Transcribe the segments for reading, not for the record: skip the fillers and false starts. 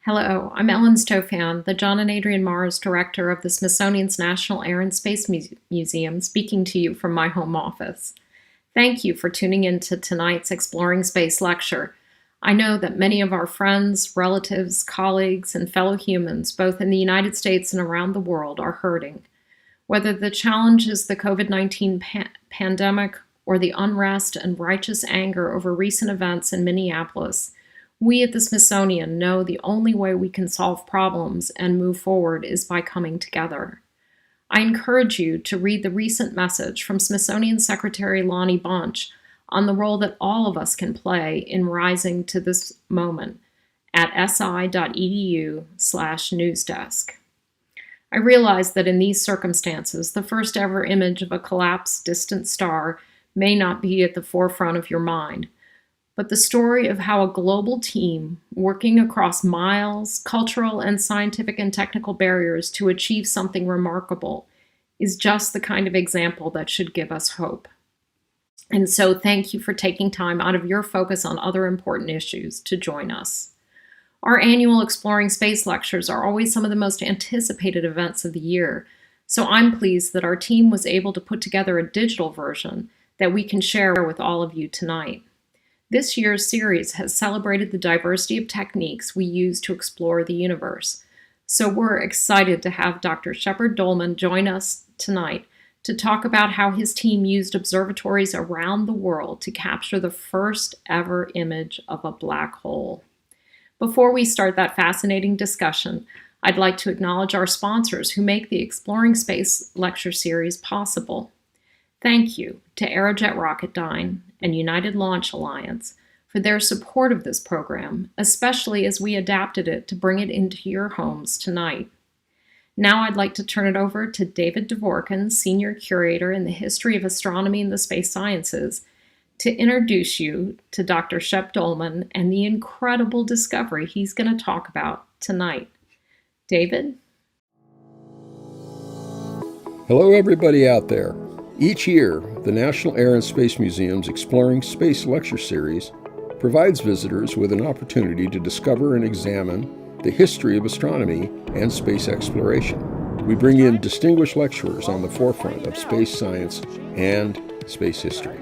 Hello, I'm Ellen Stofan, the John and Adrian Mars Director of the Smithsonian's National Air and Space Museum, speaking to you from my home office. Thank you for tuning in to tonight's Exploring Space lecture. I know that many of our friends, relatives, colleagues, and fellow humans, both in the United States and around the world, are hurting. Whether the challenge is the COVID-19 pandemic or the unrest and righteous anger over recent events in Minneapolis, we at the Smithsonian know the only way we can solve problems and move forward is by coming together. I encourage you to read the recent message from Smithsonian Secretary Lonnie Bunch on the role that all of us can play in rising to this moment at si.edu/newsdesk. I realize that in these circumstances, the first ever image of a collapsed distant star may not be at the forefront of your mind, but the story of how a global team working across miles, cultural and scientific and technical barriers to achieve something remarkable is just the kind of example that should give us hope. And so thank you for taking time out of your focus on other important issues to join us. Our annual Exploring Space lectures are always some of the most anticipated events of the year, so I'm pleased that our team was able to put together a digital version that we can share with all of you tonight. This year's series has celebrated the diversity of techniques we use to explore the universe. So we're excited to have Dr. Shepard Dolman join us tonight to talk about how his team used observatories around the world to capture the first ever image of a black hole. Before we start that fascinating discussion, I'd like to acknowledge our sponsors who make the Exploring Space lecture series possible. Thank you to Aerojet Rocketdyne and United Launch Alliance for their support of this program, especially as we adapted it to bring it into your homes tonight. Now I'd like to turn it over to David Dvorkin, Senior Curator in the History of Astronomy and the Space Sciences, to introduce you to Dr. Shep Dolman and the incredible discovery he's going to talk about tonight. David? Hello, everybody out there. Each year, the National Air and Space Museum's Exploring Space lecture series provides visitors with an opportunity to discover and examine the history of astronomy and space exploration. We bring in distinguished lecturers on the forefront of space science and space history.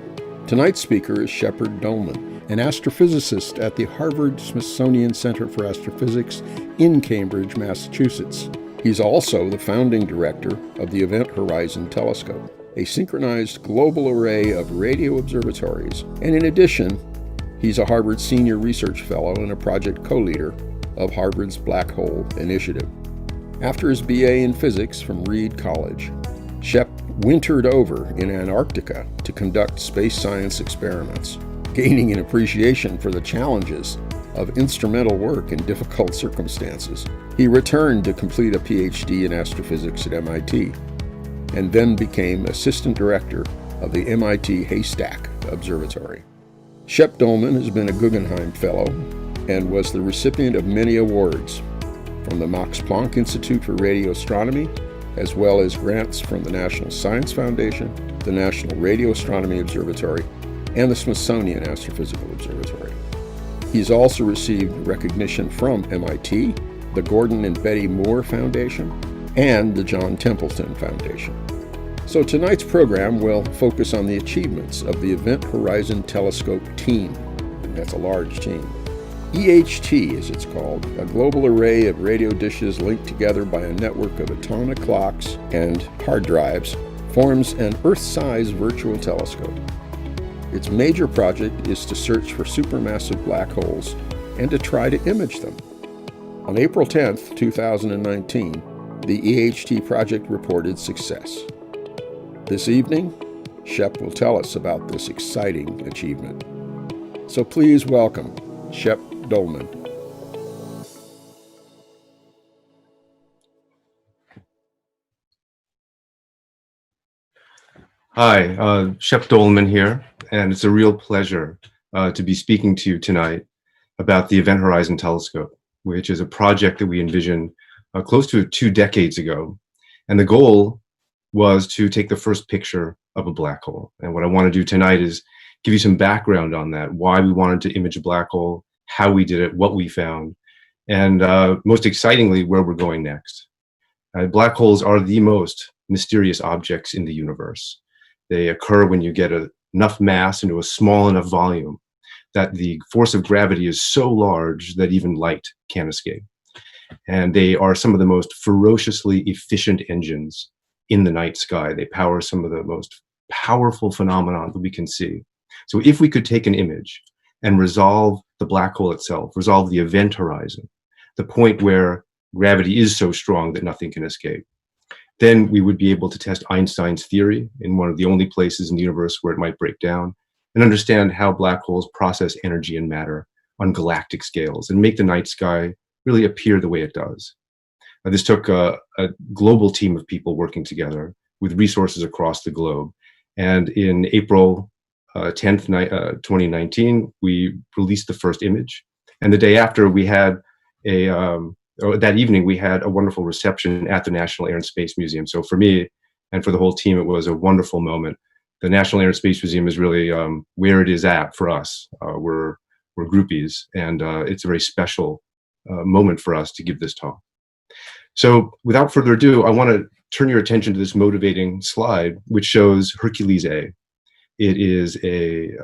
Tonight's speaker is Shepard Dolman, an astrophysicist at the Harvard-Smithsonian Center for Astrophysics in Cambridge, Massachusetts. He's also the founding director of the Event Horizon Telescope, a synchronized global array of radio observatories, and in addition, he's a Harvard Senior Research Fellow and a project co-leader of Harvard's Black Hole Initiative. After his BA in physics from Reed College, Shep wintered over in Antarctica to conduct space science experiments, gaining an appreciation for the challenges of instrumental work in difficult circumstances. He returned to complete a PhD in astrophysics at MIT, and then became assistant director of the MIT Haystack Observatory. Shep Dolman has been a Guggenheim Fellow and was the recipient of many awards from the Max Planck Institute for Radio Astronomy, as well as grants from the National Science Foundation, the National Radio Astronomy Observatory, and the Smithsonian Astrophysical Observatory. He's also received recognition from MIT, the Gordon and Betty Moore Foundation, and the John Templeton Foundation. So tonight's program will focus on the achievements of the Event Horizon Telescope team. That's a large team. EHT, as it's called, a global array of radio dishes linked together by a network of atomic clocks and hard drives, forms an Earth-size virtual telescope. Its major project is to search for supermassive black holes and to try to image them. On April 10th, 2019, the EHT project reported success. This evening, Shep will tell us about this exciting achievement. So please welcome Shep Dolman. Hi, Shep Dolman here, and it's a real pleasure to be speaking to you tonight about the Event Horizon Telescope, which is a project that we envisioned close to 2 decades ago. And the goal was to take the first picture of a black hole. And what I want to do tonight is give you some background on that, why we wanted to image a black hole, how we did it, what we found, and most excitingly, where we're going next. Black holes are the most mysterious objects in the universe. They occur when you get enough mass into a small enough volume that the force of gravity is so large that even light can't escape. And they are some of the most ferociously efficient engines in the night sky. They power some of the most powerful phenomena that we can see. So if we could take an image and resolve the black hole itself, resolve the event horizon, the point where gravity is so strong that nothing can escape, then we would be able to test Einstein's theory in one of the only places in the universe where it might break down, and understand how black holes process energy and matter on galactic scales and make the night sky really appear the way it does. This took a global team of people working together with resources across the globe. And in April 10th, 2019, we released the first image. And the day after, we had that evening, we had a wonderful reception at the National Air and Space Museum. So for me and for the whole team, it was a wonderful moment. The National Air and Space Museum is really where it is at for us. We're groupies, and it's a very special moment for us to give this talk. So without further ado, I want to turn your attention to this motivating slide, which shows Hercules A. It is a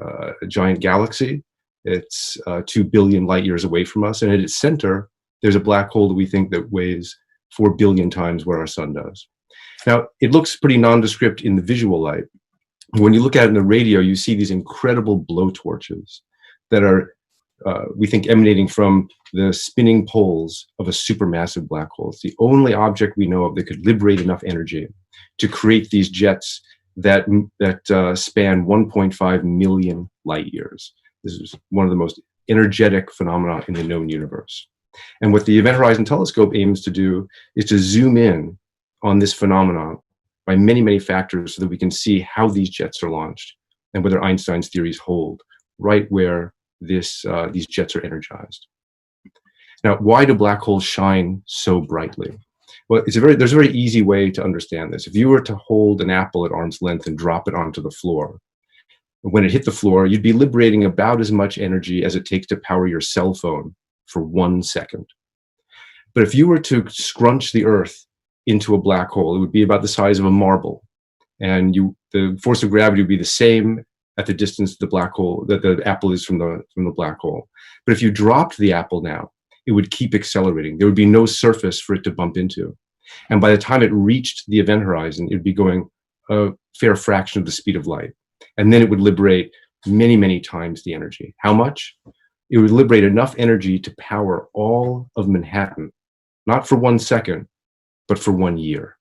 giant galaxy. It's 2 billion light years away from us, and at its center, there's a black hole that we think that weighs 4 billion times what our sun does. Now, it looks pretty nondescript in the visual light. When you look at it in the radio, you see these incredible blowtorches that are, we think, emanating from the spinning poles of a supermassive black hole. It's the only object we know of that could liberate enough energy to create these jets that span 1.5 million light years. This is one of the most energetic phenomena in the known universe. And what the Event Horizon Telescope aims to do is to zoom in on this phenomenon by many, many factors so that we can see how these jets are launched and whether Einstein's theories hold right where these jets are energized. Now, why do black holes shine so brightly? Well, there's a very easy way to understand this. If you were to hold an apple at arm's length and drop it onto the floor, when it hit the floor, you'd be liberating about as much energy as it takes to power your cell phone for 1 second. But if you were to scrunch the Earth into a black hole, it would be about the size of a marble. And the force of gravity would be the same at the distance the black hole, that the apple is from the black hole. But if you dropped the apple now, it would keep accelerating. There would be no surface for it to bump into. And by the time it reached the event horizon, it would be going a fair fraction of the speed of light. And then it would liberate many, many times the energy. How much? It would liberate enough energy to power all of Manhattan, not for 1 second, but for 1 year.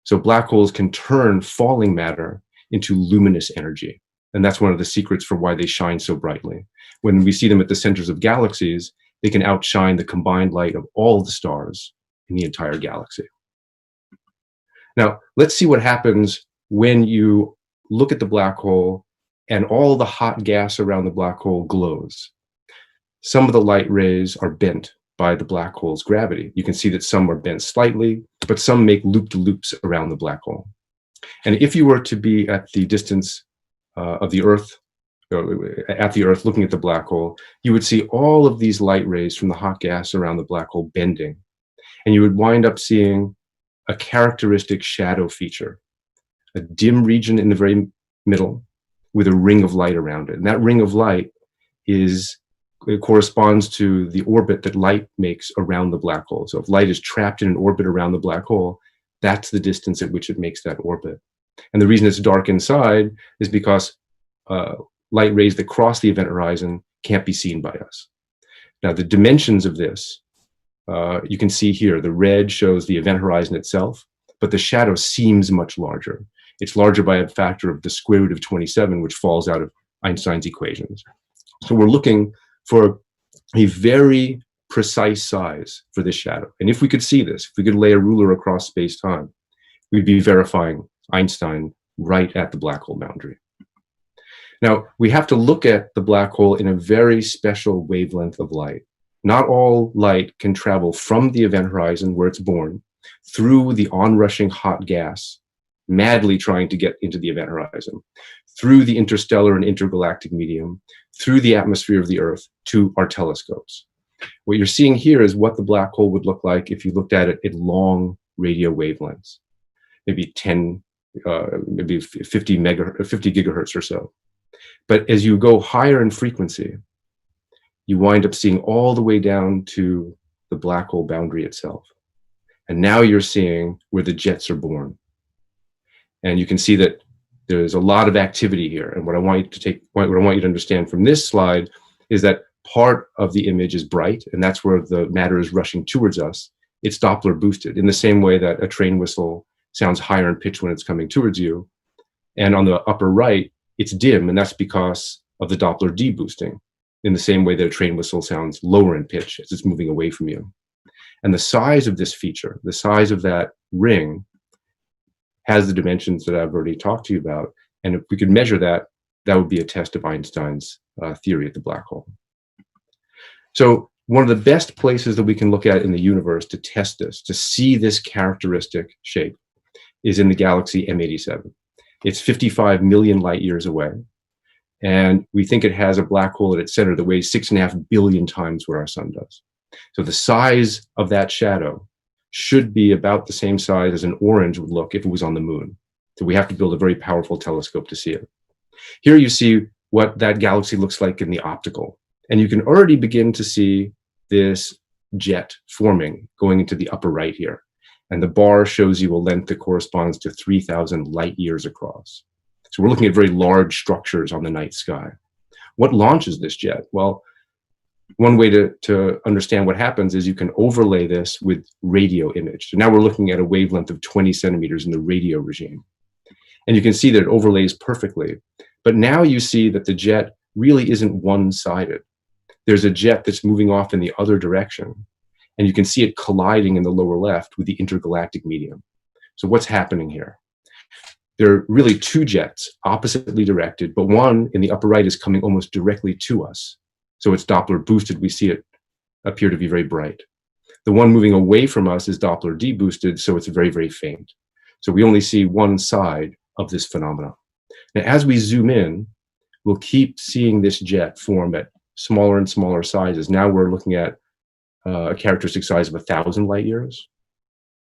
So black holes can turn falling matter into luminous energy. And that's one of the secrets for why they shine so brightly. When we see them at the centers of galaxies, they can outshine the combined light of all the stars in the entire galaxy. Now, let's see what happens when you look at the black hole and all the hot gas around the black hole glows. Some of the light rays are bent by the black hole's gravity. You can see that some are bent slightly, but some make loop-to-loops around the black hole. And if you were to be at the distance of the Earth, looking at the black hole, you would see all of these light rays from the hot gas around the black hole bending. And you would wind up seeing a characteristic shadow feature, a dim region in the very middle with a ring of light around it. And that ring of light it corresponds to the orbit that light makes around the black hole. So if light is trapped in an orbit around the black hole, that's the distance at which it makes that orbit. And the reason it's dark inside is because light rays that cross the event horizon can't be seen by us. Now, the dimensions of this, you can see here. The red shows the event horizon itself, but the shadow seems much larger. It's larger by a factor of the square root of 27, which falls out of Einstein's equations. So we're looking for a very precise size for this shadow. And if we could see this, if we could lay a ruler across space-time, we'd be verifying Einstein right at the black hole boundary. Now, we have to look at the black hole in a very special wavelength of light. Not all light can travel from the event horizon where it's born through the onrushing hot gas, madly trying to get into the event horizon, through the interstellar and intergalactic medium, through the atmosphere of the Earth to our telescopes. What you're seeing here is what the black hole would look like if you looked at it at long radio wavelengths, maybe 10, maybe 50 gigahertz or so. But as you go higher in frequency, you wind up seeing all the way down to the black hole boundary itself. And now you're seeing where the jets are born. And you can see that there's a lot of activity here. And what I want you to understand from this slide is that part of the image is bright, and that's where the matter is rushing towards us. It's Doppler boosted in the same way that a train whistle sounds higher in pitch when it's coming towards you. And on the upper right, it's dim, and that's because of the Doppler deboosting, in the same way that a train whistle sounds lower in pitch as it's moving away from you. And the size of this feature, the size of that ring, has the dimensions that I've already talked to you about. And if we could measure that, that would be a test of Einstein's theory of the black hole. So one of the best places that we can look at in the universe to test this, to see this characteristic shape, is in the galaxy M87. It's 55 million light years away. And we think it has a black hole at its center that weighs 6.5 billion times what our sun does. So the size of that shadow should be about the same size as an orange would look if it was on the moon. So we have to build a very powerful telescope to see it. Here you see what that galaxy looks like in the optical. And you can already begin to see this jet forming going into the upper right here. And the bar shows you a length that corresponds to 3,000 light years across. So we're looking at very large structures on the night sky. What launches this jet? Well, one way to understand what happens is you can overlay this with radio image. So now we're looking at a wavelength of 20 centimeters in the radio regime. And you can see that it overlays perfectly. But now you see that the jet really isn't one-sided. There's a jet that's moving off in the other direction. And you can see it colliding in the lower left with the intergalactic medium. So what's happening here? There are really two jets oppositely directed, but one in the upper right is coming almost directly to us. So it's Doppler boosted. We see it appear to be very bright. The one moving away from us is Doppler deboosted, so it's very, very faint. So we only see one side of this phenomenon. Now, as we zoom in, we'll keep seeing this jet form at smaller and smaller sizes. Now we're looking at a characteristic size of 1,000 light years.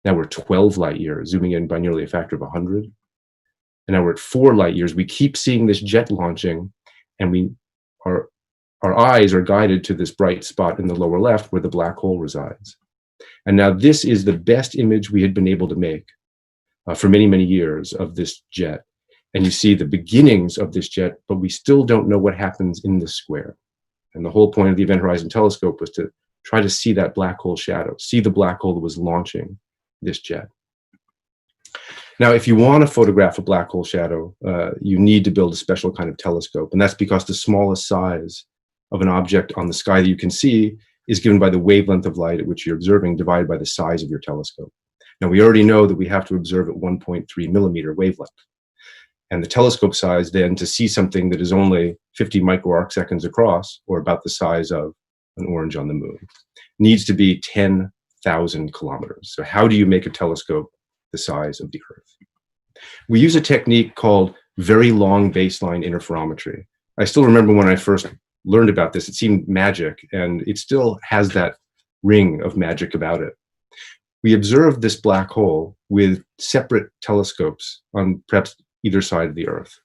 Now we're 12 light years, zooming in by nearly a factor of 100. And now we're at 4 light years. We keep seeing this jet launching, and our eyes are guided to this bright spot in the lower left where the black hole resides. And now this is the best image we had been able to make for many, many years of this jet. And you see the beginnings of this jet, but we still don't know what happens in the square. And the whole point of the Event Horizon Telescope was to try to see that black hole shadow, see the black hole that was launching this jet. Now, if you want to photograph a black hole shadow, you need to build a special kind of telescope. And that's because the smallest size of an object on the sky that you can see is given by the wavelength of light at which you're observing divided by the size of your telescope. Now, we already know that we have to observe at 1.3 millimeter wavelength. And the telescope size then to see something that is only 50 microarc seconds across, or about the size of an orange on the moon, needs to be 10,000 kilometers. So how do you make a telescope the size of the Earth? We use a technique called very long baseline interferometry. I still remember when I first learned about this, it seemed magic, and it still has that ring of magic about it. We observed this black hole with separate telescopes on perhaps either side of the Earth.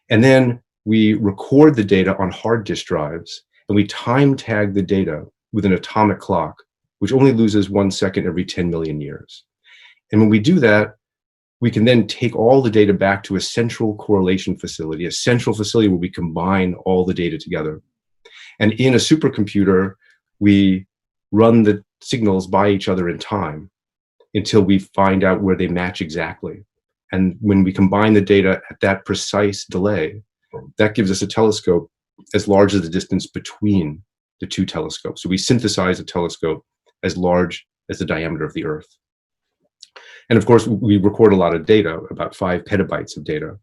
And then we record the data on hard disk drives, and we time tag the data with an atomic clock, which only loses 1 second every 10 million years. And when we do that, we can then take all the data back to a central correlation facility, a central facility where we combine all the data together. And in a supercomputer, we run the signals by each other in time until we find out where they match exactly. And when we combine the data at that precise delay, that gives us a telescope as large as the distance between the two telescopes. So we synthesize a telescope as large as the diameter of the Earth. And of course, we record a lot of data, about 5 petabytes of data,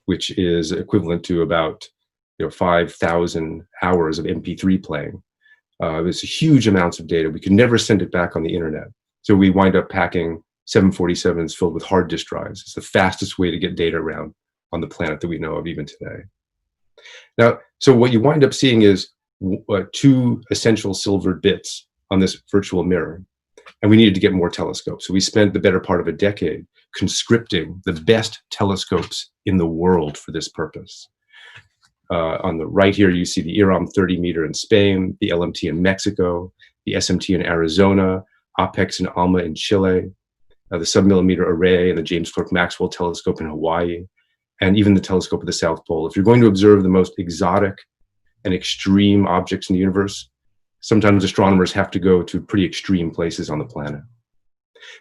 which is equivalent to about 5,000 hours of MP3 playing. It's huge amounts of data. We could never send it back on the internet. So we wind up packing 747s filled with hard disk drives. It's the fastest way to get data around on the planet that we know of even today. Now, so what you wind up seeing is two essential silvered bits on this virtual mirror. And we needed to get more telescopes. So we spent the better part of a decade conscripting the best telescopes in the world for this purpose. On the right here, you see the IRAM 30 meter in Spain, the LMT in Mexico, the SMT in Arizona, APEX and ALMA in Chile, the submillimeter array and the James Clerk Maxwell telescope in Hawaii, and even the telescope at the South Pole. If you're going to observe the most exotic and extreme objects in the universe, sometimes astronomers have to go to pretty extreme places on the planet.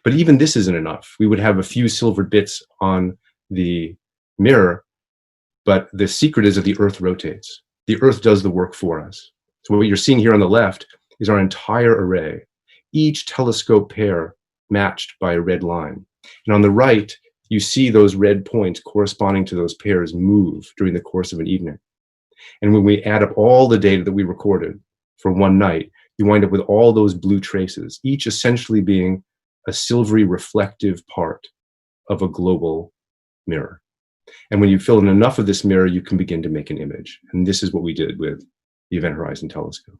But even this isn't enough. We would have a few silvered bits on the mirror, but the secret is that the Earth rotates. The Earth does the work for us. So what you're seeing here on the left is our entire array, each telescope pair matched by a red line. And on the right, you see those red points corresponding to those pairs move during the course of an evening. And when we add up all the data that we recorded for one night, you wind up with all those blue traces, each essentially being a silvery reflective part of a global mirror. And when you fill in enough of this mirror, you can begin to make an image. And this is what we did with the Event Horizon Telescope.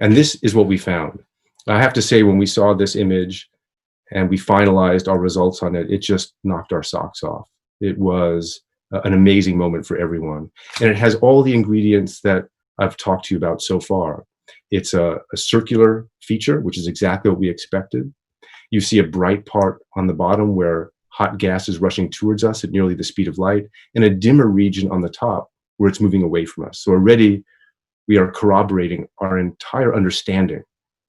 And this is what we found. I have to say, when we saw this image and we finalized our results on it, it just knocked our socks off. It was an amazing moment for everyone. And it has all the ingredients that I've talked to you about so far. It's a circular feature, which is exactly what we expected. You see a bright part on the bottom where hot gas is rushing towards us at nearly the speed of light, and a dimmer region on the top where it's moving away from us. So already we are corroborating our entire understanding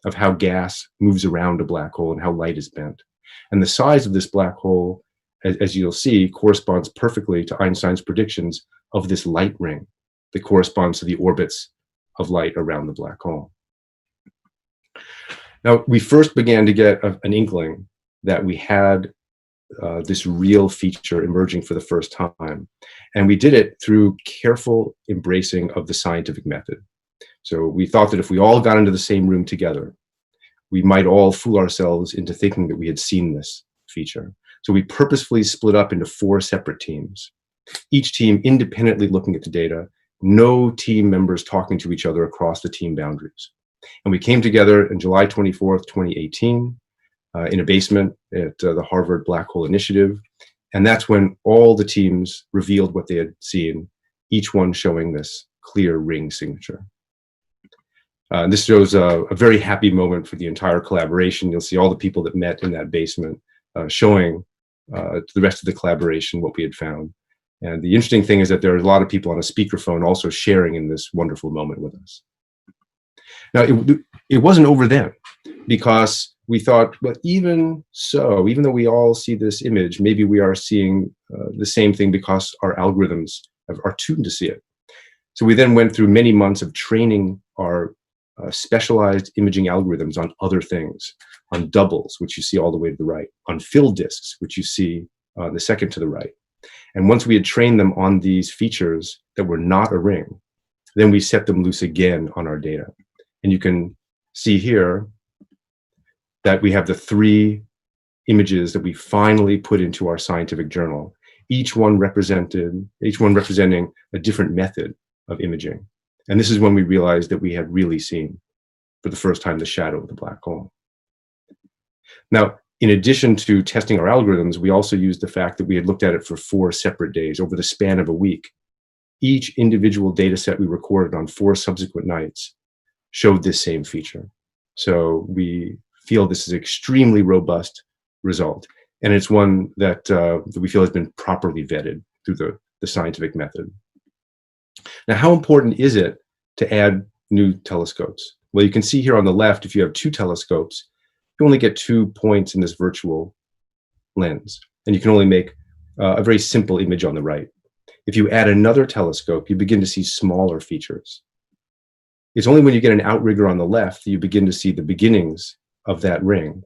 of how gas moves around a black hole and how light is bent. And the size of this black hole, as you'll see, corresponds perfectly to Einstein's predictions of this light ring that corresponds to the orbits of light around the black hole. Now, we first began to get an inkling that we had this real feature emerging for the first time. And we did it through careful embracing of the scientific method. So we thought that if we all got into the same room together, we might all fool ourselves into thinking that we had seen this feature. So we purposefully split up into 4 separate teams, each team independently looking at the data, no team members talking to each other across the team boundaries. And we came together on July 24th, 2018, in a basement at the Harvard Black Hole Initiative. And that's when all the teams revealed what they had seen, each one showing this clear ring signature. This shows a very happy moment for the entire collaboration. You'll see all the people that met in that basement showing to the rest of the collaboration what we had found. And the interesting thing is that there are a lot of people on a speakerphone also sharing in this wonderful moment with us. Now, it wasn't over then, because we thought, well, even so, even though we all see this image, maybe we are seeing the same thing because our algorithms are tuned to see it. So we then went through many months of training our specialized imaging algorithms on other things, on doubles, which you see all the way to the right, on fill disks, which you see the second to the right. And once we had trained them on these features that were not a ring, then we set them loose again on our data. And you can see here that we have the 3 images that we finally put into our scientific journal, each one representing a different method of imaging. And this is when we realized that we had really seen, for the first time, the shadow of the black hole. Now, in addition to testing our algorithms, we also used the fact that we had looked at it for 4 separate days over the span of a week. Each individual data set we recorded on 4 subsequent nights showed this same feature. So we feel this is an extremely robust result. And it's one that we feel has been properly vetted through the scientific method. Now, how important is it to add new telescopes? Well, you can see here on the left, if you have 2 telescopes, you only get 2 points in this virtual lens. And you can only make a very simple image on the right. If you add another telescope, you begin to see smaller features. It's only when you get an outrigger on the left that you begin to see the beginnings of that ring.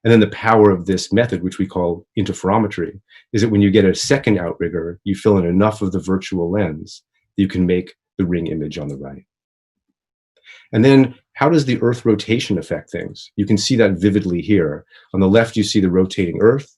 And then the power of this method, which we call interferometry, is that when you get a second outrigger, you fill in enough of the virtual lens that you can make the ring image on the right. And then how does the Earth rotation affect things? You can see that vividly here. On the left, you see the rotating Earth.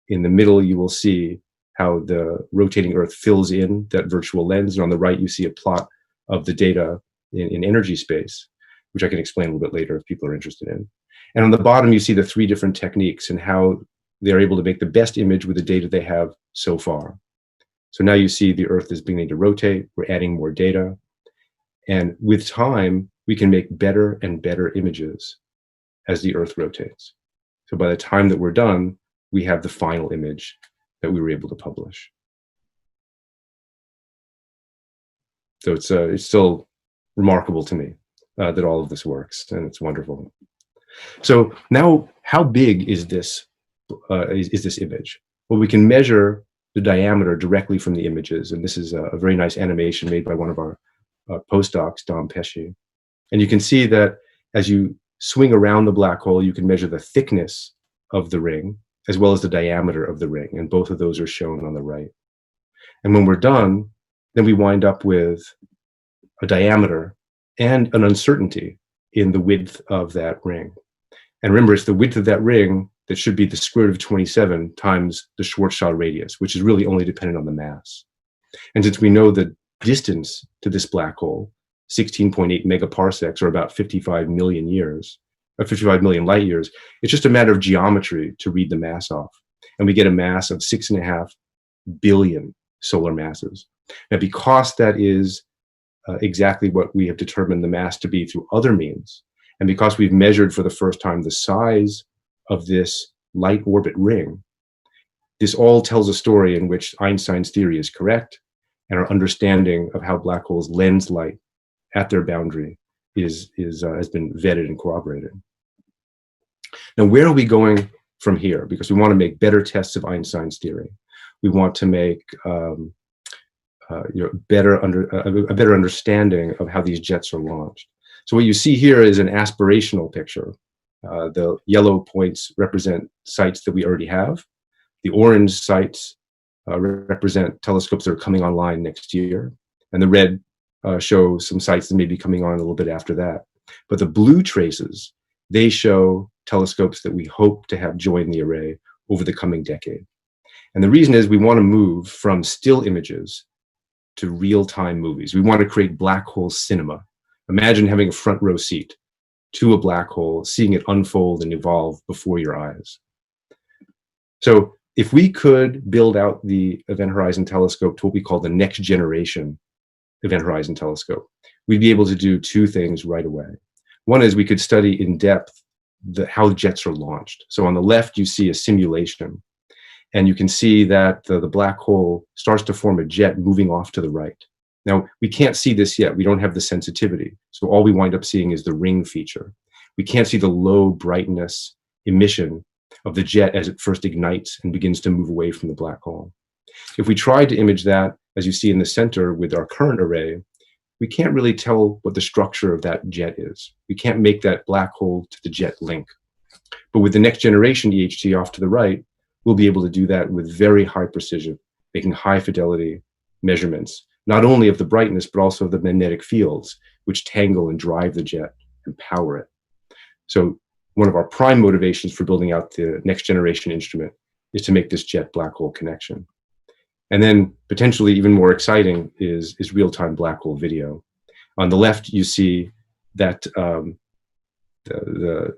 In the middle, you will see how the rotating Earth fills in that virtual lens. And on the right, you see a plot of the data in energy space, which I can explain a little bit later if people are interested in. And on the bottom, you see the 3 different techniques and how they're able to make the best image with the data they have so far. So now you see the Earth is beginning to rotate. We're adding more data. And with time, we can make better and better images as the Earth rotates. So by the time that we're done, we have the final image that we were able to publish. So it's still remarkable to me that all of this works, and it's wonderful. So now, how big is this image? Well, we can measure the diameter directly from the images, and this is a very nice animation made by one of our postdocs, Dom Pesci. And you can see that as you swing around the black hole, you can measure the thickness of the ring as well as the diameter of the ring, and both of those are shown on the right. And when we're done, then we wind up with a diameter and an uncertainty in the width of that ring. And remember, it's the width of that ring that should be the square root of 27 times the Schwarzschild radius, which is really only dependent on the mass. And since we know the distance to this black hole, 16.8 megaparsecs, or about 55 million years, or 55 million light years, it's just a matter of geometry to read the mass off. And we get a mass of 6.5 billion solar masses. Now, because that is exactly what we have determined the mass to be through other means, and because we've measured for the first time the size of this light orbit ring, this all tells a story in which Einstein's theory is correct, and our understanding of how black holes lens light at their boundary has been vetted and corroborated. Now, where are we going from here? Because we want to make better tests of Einstein's theory. We want to make a better understanding of how these jets are launched. So what you see here is an aspirational picture. The yellow points represent sites that we already have. The orange sites represent telescopes that are coming online next year. And the red show some sites that may be coming on a little bit after that. But the blue traces, they show telescopes that we hope to have join the array over the coming decade. And the reason is we want to move from still images to real-time movies. We want to create black hole cinema. Imagine having a front row seat to a black hole, seeing it unfold and evolve before your eyes. So if we could build out the Event Horizon Telescope to what we call the next generation Event Horizon Telescope, we'd be able to do 2 things right away. One is we could study in depth how jets are launched. So on the left, you see a simulation, and you can see that the black hole starts to form a jet moving off to the right. Now, we can't see this yet. We don't have the sensitivity. So all we wind up seeing is the ring feature. We can't see the low brightness emission of the jet as it first ignites and begins to move away from the black hole. If we tried to image that, as you see in the center with our current array, we can't really tell what the structure of that jet is. We can't make that black hole to the jet link. But with the next generation EHT off to the right, we'll be able to do that with very high precision, making high fidelity measurements, not only of the brightness, but also of the magnetic fields, which tangle and drive the jet and power it. So one of our prime motivations for building out the next generation instrument is to make this jet black hole connection. And then potentially even more exciting is real-time black hole video. On the left, you see that the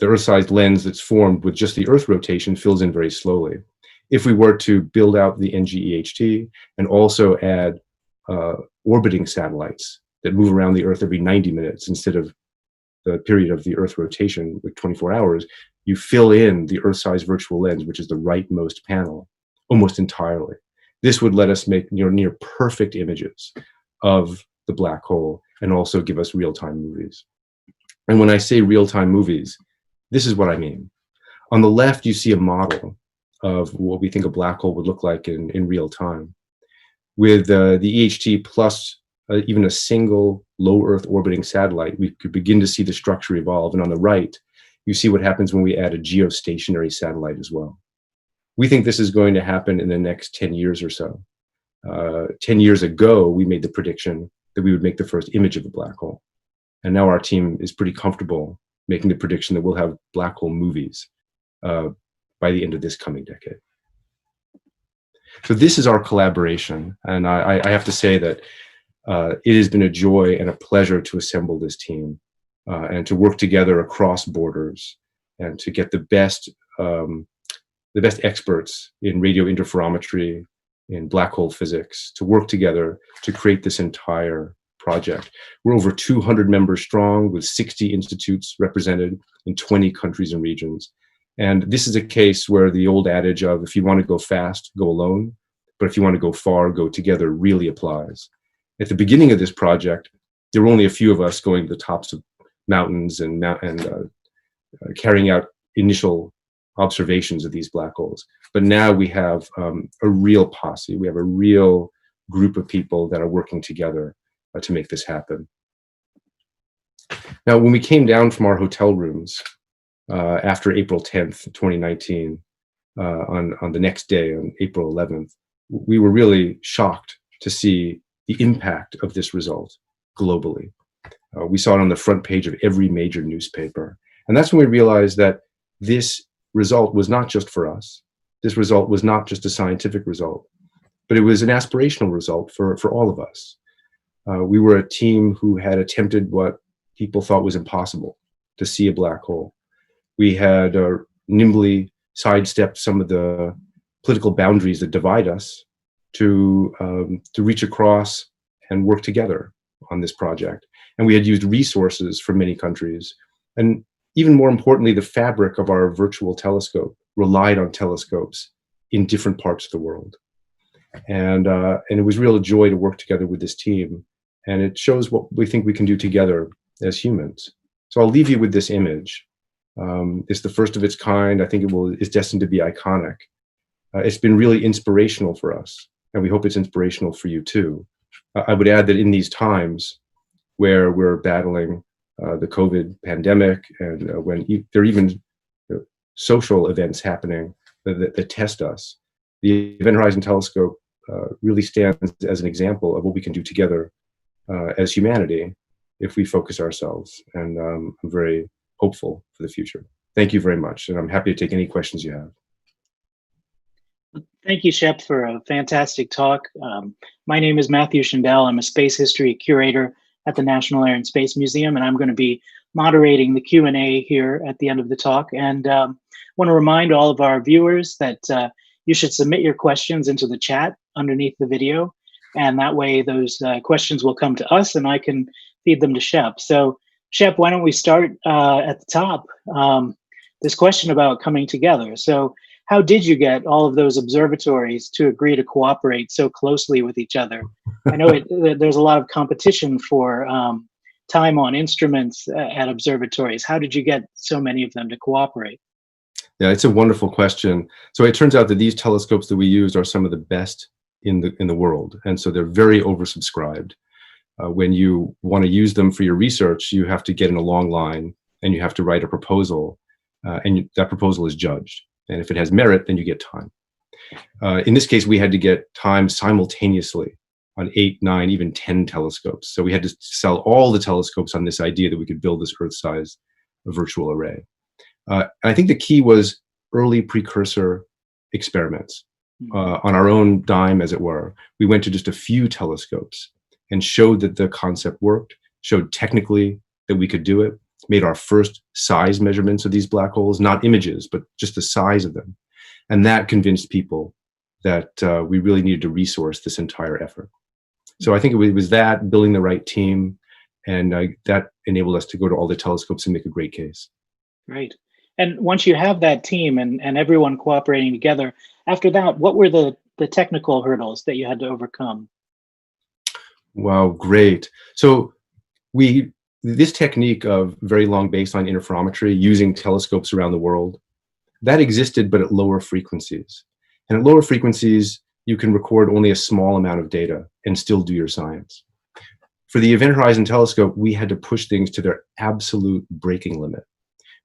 Earth-sized lens that's formed with just the Earth rotation fills in very slowly. If we were to build out the NGEHT and also add orbiting satellites that move around the Earth every 90 minutes instead of the period of the Earth rotation with 24 hours, you fill in the Earth-sized virtual lens, which is the rightmost panel, almost entirely. This would let us make near perfect images of the black hole and also give us real-time movies. And when I say real-time movies, this is what I mean. On the left, you see a model of what we think a black hole would look like in real time. With the EHT plus even a single low Earth orbiting satellite, we could begin to see the structure evolve. And on the right, you see what happens when we add a geostationary satellite as well. We think this is going to happen in the next 10 years or so. 10 years ago, we made the prediction that we would make the first image of a black hole. And now our team is pretty comfortable making the prediction that we'll have black hole movies by the end of this coming decade. So this is our collaboration. And I have to say that it has been a joy and a pleasure to assemble this team and to work together across borders and to get the best experts in radio interferometry, in black hole physics, to work together to create this entire project. We're over 200 members strong with 60 institutes represented in 20 countries and regions. And this is a case where the old adage of if you want to go fast, go alone, but if you want to go far, go together really applies. At the beginning of this project, there were only a few of us going to the tops of mountains and carrying out initial observations of these black holes. But now we have a real posse. We have a real group of people that are working together to make this happen. Now, when we came down from our hotel rooms after April 10th, 2019, on the next day, on April 11th, we were really shocked to see the impact of this result globally. We saw it on the front page of every major newspaper. And that's when we realized that this result was not just for us. This result was not just a scientific result, but it was an aspirational result for all of us. We were a team who had attempted what people thought was impossible, to see a black hole. We had nimbly sidestepped some of the political boundaries that divide us to reach across and work together on this project. And we had used resources from many countries. And even more importantly, the fabric of our virtual telescope relied on telescopes in different parts of the world. And it was real joy to work together with this team. And it shows what we think we can do together as humans. So I'll leave you with this image. It's the first of its kind. I think it's destined to be iconic. It's been really inspirational for us, and we hope it's inspirational for you too. I would add that in these times where we're battling the COVID pandemic, and when there are even social events happening that test us, the Event Horizon Telescope really stands as an example of what we can do together as humanity if we focus ourselves. And I'm very hopeful for the future. Thank you very much, and I'm happy to take any questions you have. Thank you, Shep, for a fantastic talk. My name is Matthew Shandell. I'm a space history curator at the National Air and Space Museum, and I'm going to be moderating the Q&A here at the end of the talk. And want to remind all of our viewers that you should submit your questions into the chat underneath the video, and that way those questions will come to us and I can feed them to Shep. So Shep, why don't we start at the top, this question about coming together. So how did you get all of those observatories to agree to cooperate so closely with each other? I know there's a lot of competition for time on instruments at observatories. How did you get so many of them to cooperate? Yeah, it's a wonderful question. So it turns out that these telescopes that we used are some of the best in the world, and so they're very oversubscribed. When you want to use them for your research, you have to get in a long line and you have to write a proposal, and that proposal is judged. And if it has merit, then you get time. In this case, we had to get time simultaneously on 8, 9, even 10 telescopes. So we had to sell all the telescopes on this idea that we could build this Earth-size virtual array. And I think the key was early precursor experiments. On our own dime, as it were, we went to just a few telescopes and showed that the concept worked, showed technically that we could do it, made our first size measurements of these black holes, not images, but just the size of them. And that convinced people that we really needed to resource this entire effort. So I think it was that, building the right team, and that enabled us to go to all the telescopes and make a great case. Great. And once you have that team and everyone cooperating together, after that, what were the technical hurdles that you had to overcome? Wow, great. So this technique of very long baseline interferometry using telescopes around the world, that existed, but at lower frequencies. And at lower frequencies, you can record only a small amount of data and still do your science. For the Event Horizon Telescope, we had to push things to their absolute breaking limit.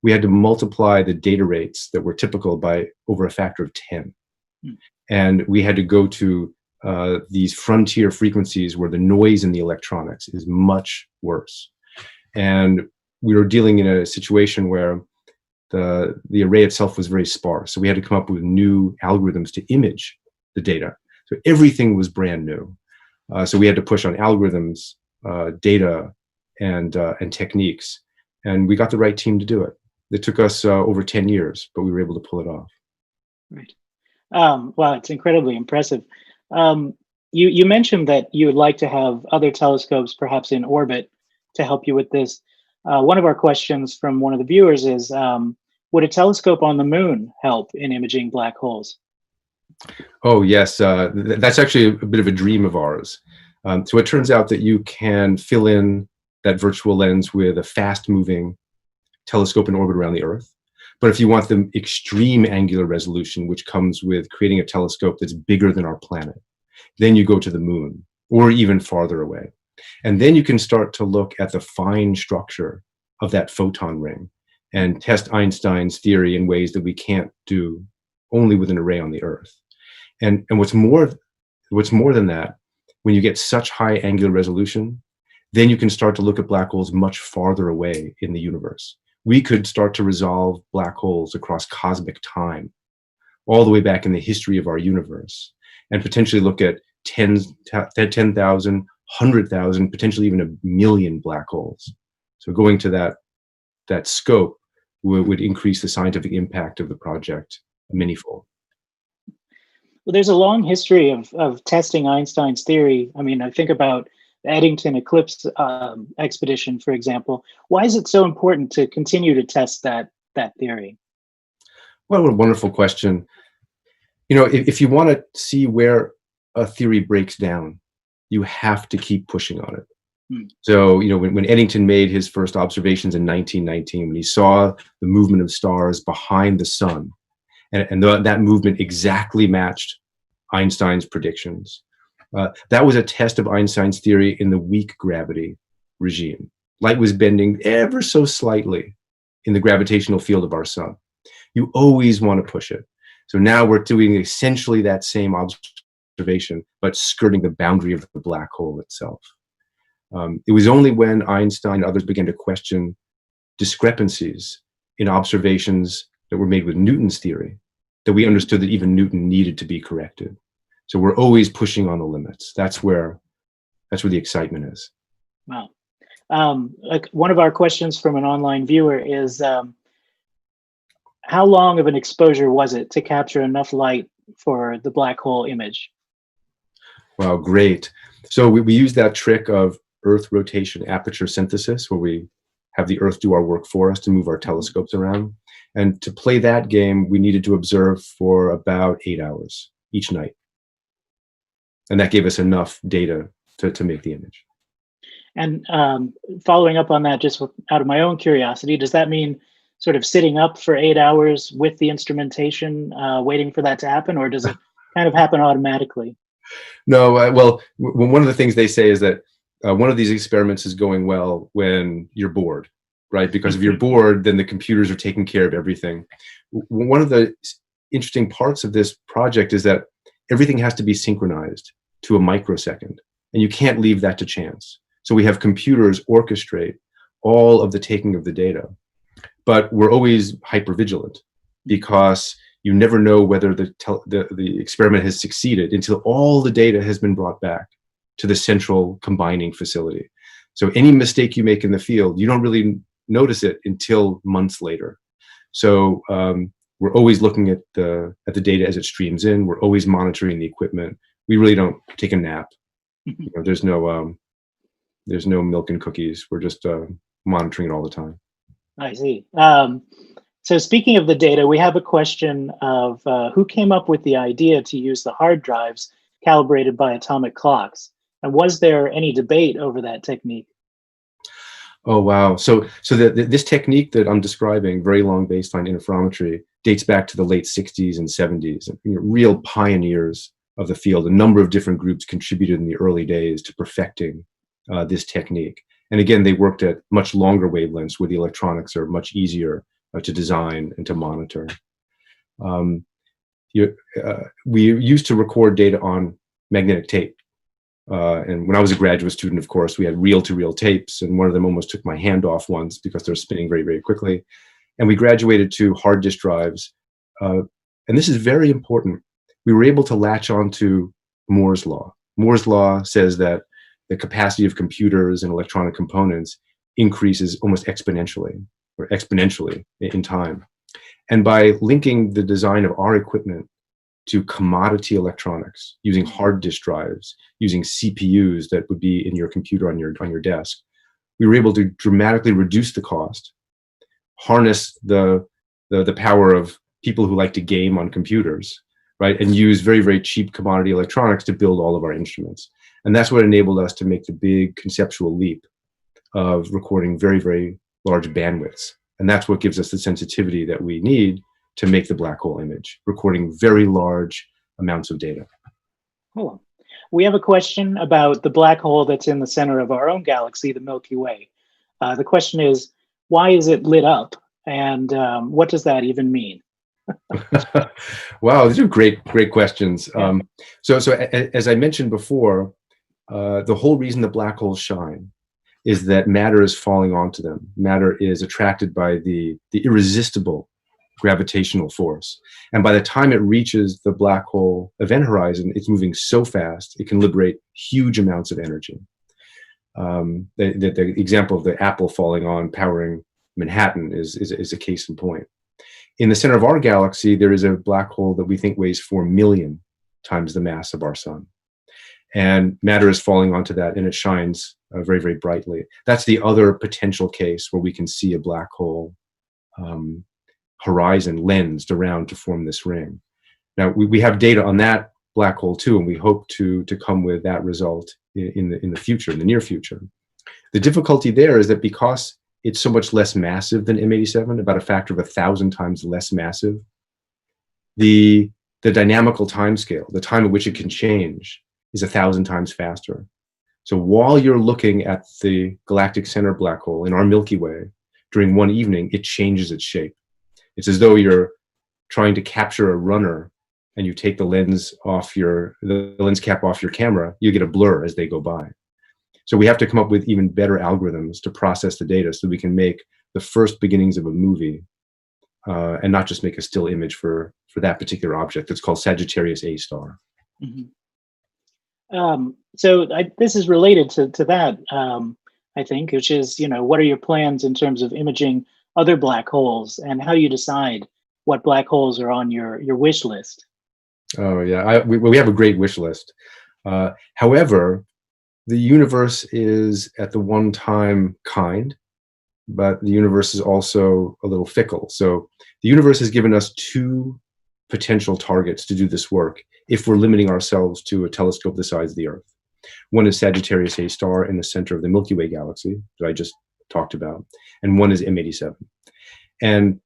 We had to multiply the data rates that were typical by over a factor of 10. And we had to go to these frontier frequencies where the noise in the electronics is much worse. And we were dealing in a situation where the array itself was very sparse. So we had to come up with new algorithms to image the data. So everything was brand new. So we had to push on algorithms, data, and techniques. And we got the right team to do it. It took us over 10 years, but we were able to pull it off. Right. Wow, it's incredibly impressive. You mentioned that you would like to have other telescopes perhaps in orbit to help you with this. One of our questions from one of the viewers is, would a telescope on the moon help in imaging black holes? Oh, yes. That's actually a bit of a dream of ours. So it turns out that you can fill in that virtual lens with a fast-moving telescope in orbit around the Earth. But if you want the extreme angular resolution, which comes with creating a telescope that's bigger than our planet, then you go to the moon or even farther away. And then you can start to look at the fine structure of that photon ring and test Einstein's theory in ways that we can't do only with an array on the Earth. And what's more than that, when you get such high angular resolution, then you can start to look at black holes much farther away in the universe. We could start to resolve black holes across cosmic time, all the way back in the history of our universe, and potentially look at 10,000, 100,000, potentially even 1,000,000 black holes. So going to that scope would increase the scientific impact of the project manyfold. Well, there's a long history of testing Einstein's theory. I mean, I think about the Eddington Eclipse expedition, for example. Why is it so important to continue to test that theory? Well, what a wonderful question. You know, if you want to see where a theory breaks down, you have to keep pushing on it. So, you know, when Eddington made his first observations in 1919, when he saw the movement of stars behind the sun, and that movement exactly matched Einstein's predictions, that was a test of Einstein's theory in the weak gravity regime. Light was bending ever so slightly in the gravitational field of our sun. You always want to push it. So now we're doing essentially that same observation, but skirting the boundary of the black hole itself. It was only when Einstein and others began to question discrepancies in observations that were made with Newton's theory that we understood that even Newton needed to be corrected. So we're always pushing on the limits. That's where the excitement is. Wow. Like one of our questions from an online viewer is, how long of an exposure was it to capture enough light for the black hole image? Wow, great. So we use that trick of Earth rotation aperture synthesis, where we have the Earth do our work for us to move our telescopes around. And to play that game, we needed to observe for about 8 hours each night. And that gave us enough data to make the image. And following up on that, just out of my own curiosity, does that mean sort of sitting up for 8 hours with the instrumentation, waiting for that to happen, or does it kind of happen automatically? No, well, one of the things they say is that one of these experiments is going well when you're bored, right? Because if you're bored, then the computers are taking care of everything. One of the interesting parts of this project is that everything has to be synchronized to a microsecond, and you can't leave that to chance. So we have computers orchestrate all of the taking of the data, but we're always hypervigilant because you never know whether the experiment has succeeded until all the data has been brought back to the central combining facility. So any mistake you make in the field, you don't really notice it until months later. So we're always looking at the data as it streams in. We're always monitoring the equipment. We really don't take a nap. You know, there's no milk and cookies. We're just monitoring it all the time. I see. So speaking of the data, we have a question of who came up with the idea to use the hard drives calibrated by atomic clocks? And was there any debate over that technique? Oh, wow. So this technique that I'm describing, very long baseline interferometry, dates back to the late 60s and 70s. You know, real pioneers of the field. A number of different groups contributed in the early days to perfecting this technique. And again, they worked at much longer wavelengths where the electronics are much easier to design and to monitor. We used to record data on magnetic tape. And when I was a graduate student, of course, we had reel-to-reel tapes, and one of them almost took my hand off once because they're spinning very, very quickly. And we graduated to hard disk drives. And this is very important. We were able to latch on to Moore's law. Moore's law says that the capacity of computers and electronic components increases almost exponentially, or exponentially in time. And by linking the design of our equipment to commodity electronics, using hard disk drives, using CPUs that would be in your computer on your desk, we were able to dramatically reduce the cost, harness the power of people who like to game on computers, right, and use very, very cheap commodity electronics to build all of our instruments. And that's what enabled us to make the big conceptual leap of recording very, very large bandwidths. And that's what gives us the sensitivity that we need to make the black hole image, recording very large amounts of data. Cool. We have a question about the black hole that's in the center of our own galaxy, the Milky Way. The question is, why is it lit up? And what does that even mean? Wow, these are great questions. Yeah. So as I mentioned before, the whole reason the black holes shine is that matter is falling onto them. Matter is attracted by the irresistible gravitational force. And by the time it reaches the black hole event horizon, it's moving so fast, it can liberate huge amounts of energy. The example of the apple falling on powering Manhattan is a case in point. In the center of our galaxy, there is a black hole that we think weighs 4 million times the mass of our sun. And matter is falling onto that, and it shines very, very brightly. That's the other potential case where we can see a black hole horizon lensed around to form this ring. Now, we have data on that black hole too, and we hope to come with that result in the future, in the near future. The difficulty there is that because it's so much less massive than M87, about a factor of 1,000 times less massive, the dynamical time scale, the time at which it can change, is 1,000 times faster. So while you're looking at the galactic center black hole in our Milky Way, during one evening, it changes its shape. It's as though you're trying to capture a runner and you take the lens cap off your camera, you get a blur as they go by. So we have to come up with even better algorithms to process the data so we can make the first beginnings of a movie and not just make a still image for that particular object that's called Sagittarius A star. Mm-hmm. So this is related to that, I think, which is, what are your plans in terms of imaging other black holes and how you decide what black holes are on your wish list? Oh, yeah. We have a great wish list. However, the universe is at the one time kind, but the universe is also a little fickle. So the universe has given us two potential targets to do this work if we're limiting ourselves to a telescope the size of the Earth. One is Sagittarius A star in the center of the Milky Way galaxy that I just talked about, and one is M87. And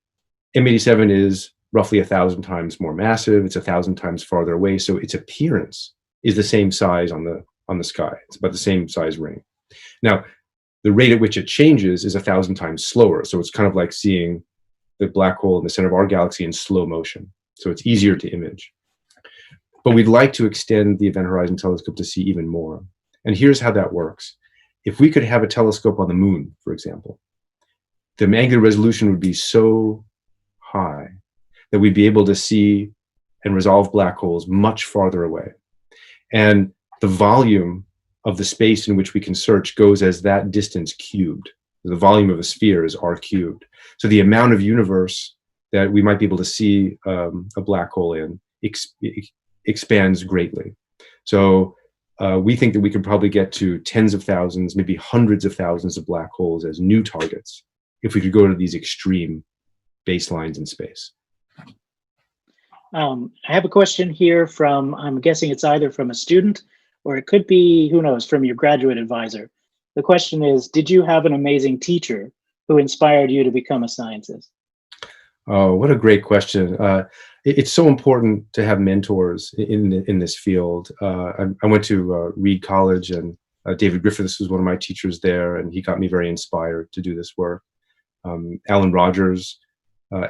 M87 is roughly 1,000 times more massive. It's 1,000 times farther away, so its appearance is the same size on the sky. It's about the same size ring. Now, the rate at which it changes is 1,000 times slower, so it's kind of like seeing the black hole in the center of our galaxy in slow motion. So it's easier to image. But we'd like to extend the Event Horizon Telescope to see even more. And here's how that works. If we could have a telescope on the moon, for example, the angular resolution would be so high that we'd be able to see and resolve black holes much farther away. And the volume of the space in which we can search goes as that distance cubed. The volume of a sphere is r cubed. So the amount of universe that we might be able to see a black hole in expands greatly. So we think that we could probably get to tens of thousands, maybe hundreds of thousands of black holes as new targets if we could go to these extreme baselines in space. I have a question here from, I'm guessing it's either from a student or it could be, who knows, from your graduate advisor. The question is, did you have an amazing teacher who inspired you to become a scientist? Oh, what a great question. It's so important to have mentors in this field. I went to Reed College, and David Griffiths was one of my teachers there, and he got me very inspired to do this work. Alan Rogers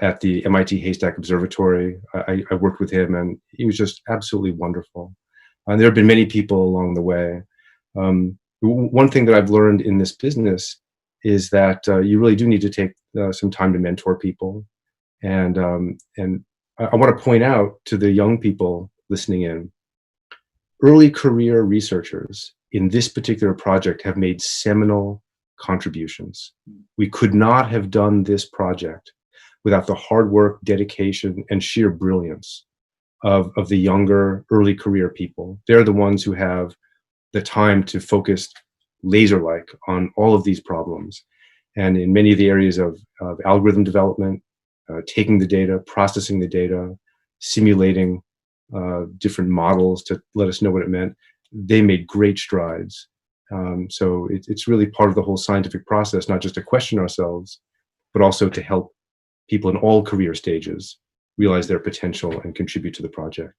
at the MIT Haystack Observatory, I worked with him, and he was just absolutely wonderful. And there have been many people along the way. One thing that I've learned in this business is that you really do need to take some time to mentor people. And I want to point out to the young people listening in, early career researchers in this particular project have made seminal contributions. We could not have done this project without the hard work, dedication, and sheer brilliance of the younger early career people. They're the ones who have the time to focus laser-like on all of these problems. And in many of the areas of algorithm development, taking the data, processing the data, simulating different models to let us know what it meant, they made great strides. So it's really part of the whole scientific process, not just to question ourselves, but also to help people in all career stages realize their potential and contribute to the project.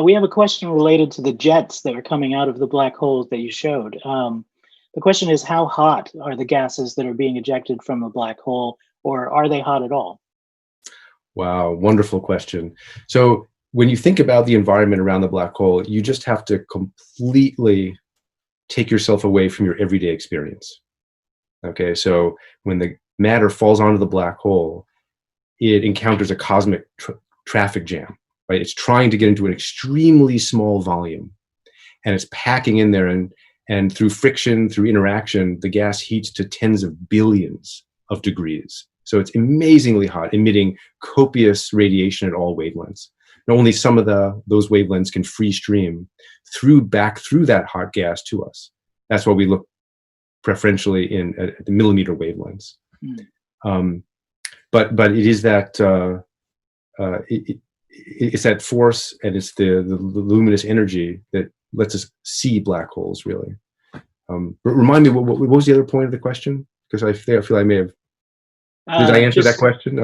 We have a question related to the jets that are coming out of the black holes that you showed. The question is, how hot are the gases that are being ejected from the black hole, or are they hot at all? Wow, wonderful question. So when you think about the environment around the black hole, you just have to completely take yourself away from your everyday experience. Okay, so when the matter falls onto the black hole, it encounters a cosmic traffic jam, right? It's trying to get into an extremely small volume, and it's packing in there, and through friction, through interaction, the gas heats to tens of billions of degrees. So it's amazingly hot, emitting copious radiation at all wavelengths. And only some of those wavelengths can free stream back through that hot gas to us. That's why we look preferentially at the millimeter wavelengths. But it is that it's that force, and it's the luminous energy that lets us see black holes, really. But remind me, what was the other point of the question? Because I feel I may have. Did I answer that question?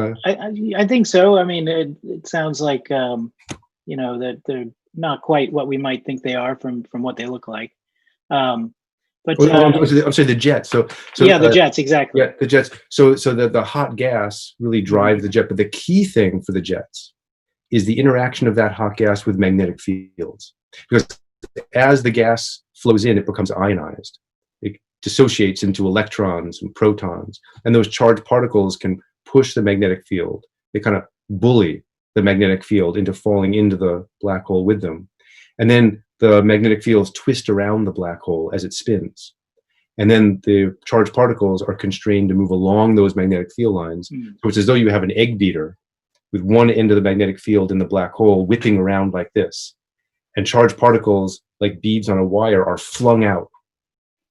I think so. I mean, it sounds like that they're not quite what we might think they are from what they look like. But I'm sorry, the jets. So yeah, the jets, exactly. Yeah, the jets. So the hot gas really drives the jet. But the key thing for the jets is the interaction of that hot gas with magnetic fields. Because as the gas flows in, it becomes ionized. It dissociates into electrons and protons. And those charged particles can push the magnetic field. They kind of bully the magnetic field into falling into the black hole with them. And then the magnetic fields twist around the black hole as it spins. And then the charged particles are constrained to move along those magnetic field lines. So it's as though you have an egg beater with one end of the magnetic field in the black hole whipping around like this. And charged particles, like beads on a wire, are flung out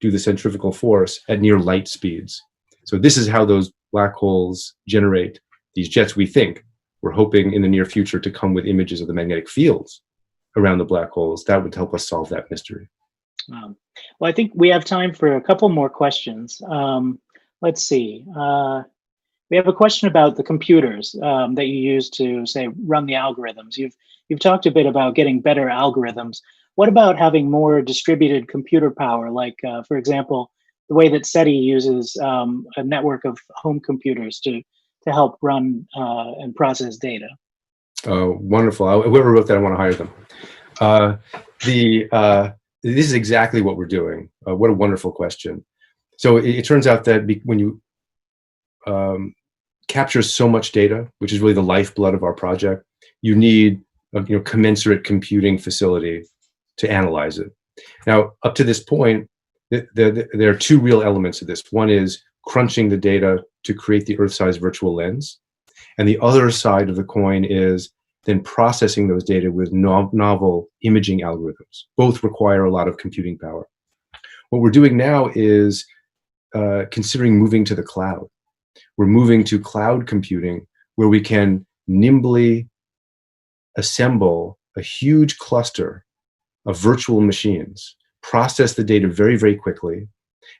due to the centrifugal force at near light speeds. So this is how those black holes generate these jets. We're hoping in the near future to come with images of the magnetic fields around the black holes. That would help us solve that mystery. Well, I think we have time for a couple more questions. Let's see. We have a question about the computers that you use to, say, run the algorithms. You've talked a bit about getting better algorithms. What about having more distributed computer power? Like, for example, the way that SETI uses a network of home computers to help run and process data. Oh, wonderful. Whoever wrote that, I want to hire them. This is exactly what we're doing. What a wonderful question. So it turns out that when you capture so much data, which is really the lifeblood of our project, you need a commensurate computing facility to analyze it. Now, up to this point, there are two real elements of this. One is crunching the data to create the Earth-sized virtual lens. And the other side of the coin is then processing those data with novel imaging algorithms. Both require a lot of computing power. What we're doing now is considering moving to the cloud. We're moving to cloud computing, where we can nimbly assemble a huge cluster of virtual machines, process the data very, very quickly,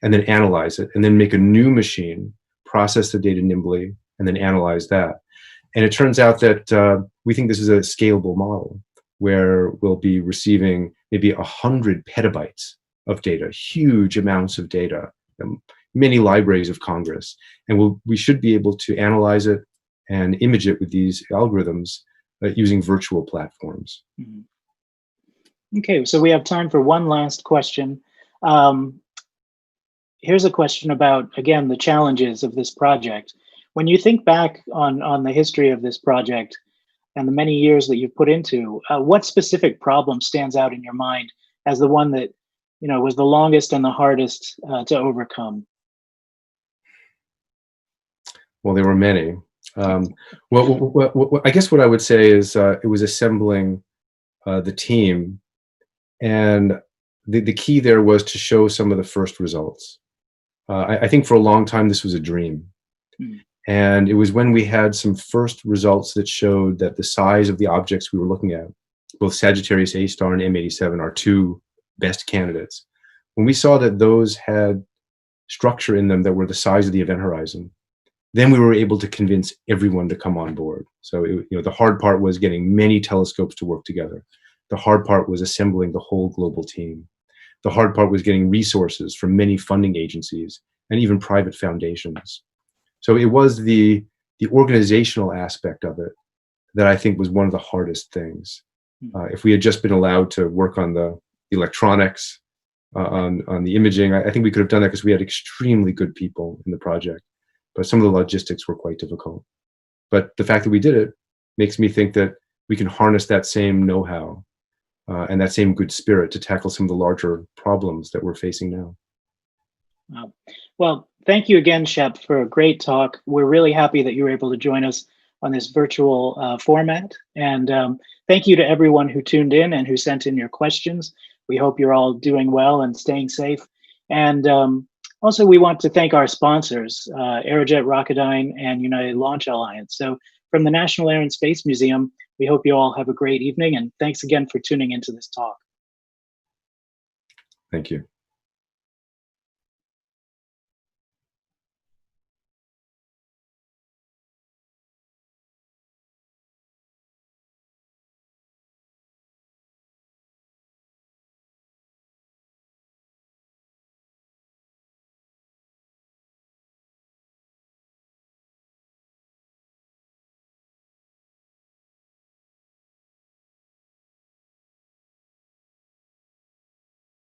and then analyze it, and then make a new machine, process the data nimbly, and then analyze that. And it turns out that we think this is a scalable model where we'll be receiving maybe 100 petabytes of data, huge amounts of data, many libraries of Congress. And we should be able to analyze it and image it with these algorithms using virtual platforms. Okay, so we have time for one last question. Here's a question about, again, the challenges of this project. When you think back on the history of this project, and the many years that you've put into, what specific problem stands out in your mind as the one that, was the longest and the hardest to overcome? Well, there were many. I guess what I would say is it was assembling the team, and the key there was to show some of the first results. I think for a long time this was a dream. And it was when we had some first results that showed that the size of the objects we were looking at, both Sagittarius A star and M87, our two best candidates, when we saw that those had structure in them that were the size of the event horizon, then we were able to convince everyone to come on board. So the hard part was getting many telescopes to work together. The hard part was assembling the whole global team. The hard part was getting resources from many funding agencies and even private foundations. So it was the organizational aspect of it that I think was one of the hardest things. If we had just been allowed to work on the electronics, on the imaging, I think we could have done that because we had extremely good people in the project. But some of the logistics were quite difficult. But the fact that we did it makes me think that we can harness that same know-how and that same good spirit to tackle some of the larger problems that we're facing now. Well, thank you again, Shep, for a great talk. We're really happy that you were able to join us on this virtual format. And thank you to everyone who tuned in and who sent in your questions. We hope you're all doing well and staying safe. And also, we want to thank our sponsors, Aerojet Rocketdyne and United Launch Alliance. So from the National Air and Space Museum, we hope you all have a great evening. And thanks again for tuning into this talk. Thank you.